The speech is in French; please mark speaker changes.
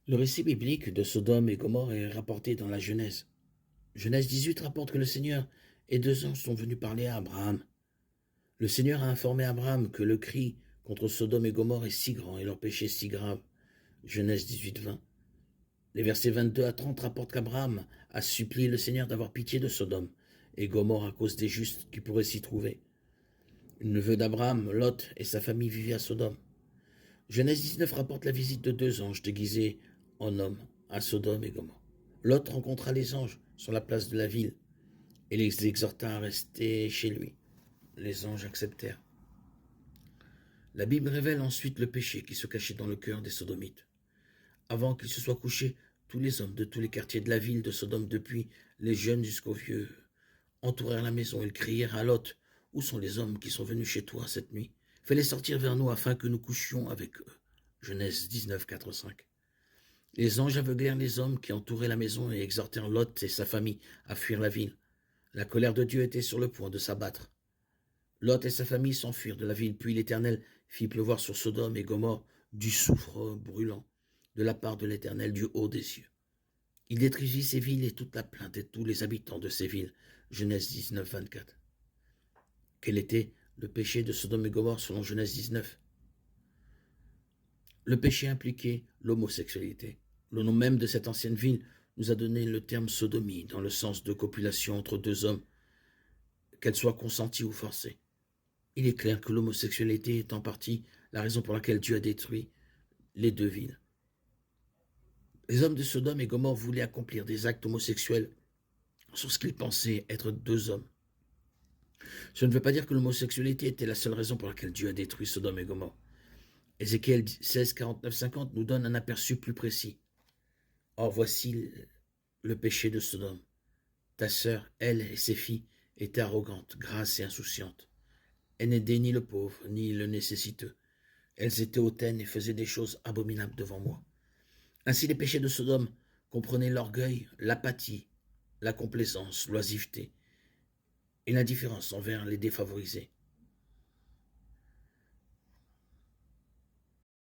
Speaker 1: Le récit biblique de Sodome et Gomorrhe est rapporté dans la Genèse. Genèse 18 rapporte que le Seigneur et deux anges sont venus parler à Abraham. Le Seigneur a informé Abraham que le cri contre Sodome et Gomorrhe est si grand et leur péché si grave. Genèse 18, 20. Les versets 22 à 30 rapportent qu'Abraham a supplié le Seigneur d'avoir pitié de Sodome et Gomorrhe à cause des justes qui pourraient s'y trouver. Le neveu d'Abraham, Lot, et sa famille vivaient à Sodome. Genèse 19 rapporte la visite de deux anges déguisés en hommes à Sodome et Gomorrhe. Lot rencontra les anges sur la place de la ville et les exhorta à rester chez lui. Les anges acceptèrent. La Bible révèle ensuite le péché qui se cachait dans le cœur des Sodomites. Avant qu'ils se soient couchés, tous les hommes de tous les quartiers de la ville de Sodome, depuis les jeunes jusqu'aux vieux, entourèrent la maison. Ils crièrent à Lot: « Où sont les hommes qui sont venus chez toi cette nuit? Fais-les sortir vers nous afin que nous couchions avec eux. » Genèse 19, 4, 5. Les anges aveuglèrent les hommes qui entouraient la maison et exhortèrent Lot et sa famille à fuir la ville. La colère de Dieu était sur le point de s'abattre. Lot et sa famille s'enfuirent de la ville, puis l'Éternel fit pleuvoir sur Sodome et Gomorrhe du soufre brûlant de la part de l'Éternel du haut des cieux. Il détruisit ces villes et toute la plainte et tous les habitants de ces villes. Genèse 19, 24. Quel était le péché de Sodome et Gomorrhe selon Genèse 19? Le péché impliquait l'homosexualité. Le nom même de cette ancienne ville nous a donné le terme sodomie, dans le sens de copulation entre deux hommes, qu'elle soit consentie ou forcée. Il est clair que l'homosexualité est en partie la raison pour laquelle Dieu a détruit les deux villes. Les hommes de Sodome et Gomorrhe voulaient accomplir des actes homosexuels sur ce qu'ils pensaient être deux hommes. Ce ne veut pas dire que l'homosexualité était la seule raison pour laquelle Dieu a détruit Sodome et Gomorrhe. Ézéchiel 16, 49, 50 nous donne un aperçu plus précis. Or voici le péché de Sodome. Ta sœur, elle et ses filles, étaient arrogantes, grasses et insouciantes. Elles n'aidaient ni le pauvre, ni le nécessiteux. Elles étaient hautaines et faisaient des choses abominables devant moi. Ainsi les péchés de Sodome comprenaient l'orgueil, l'apathie, la complaisance, l'oisiveté et l'indifférence envers les défavorisés.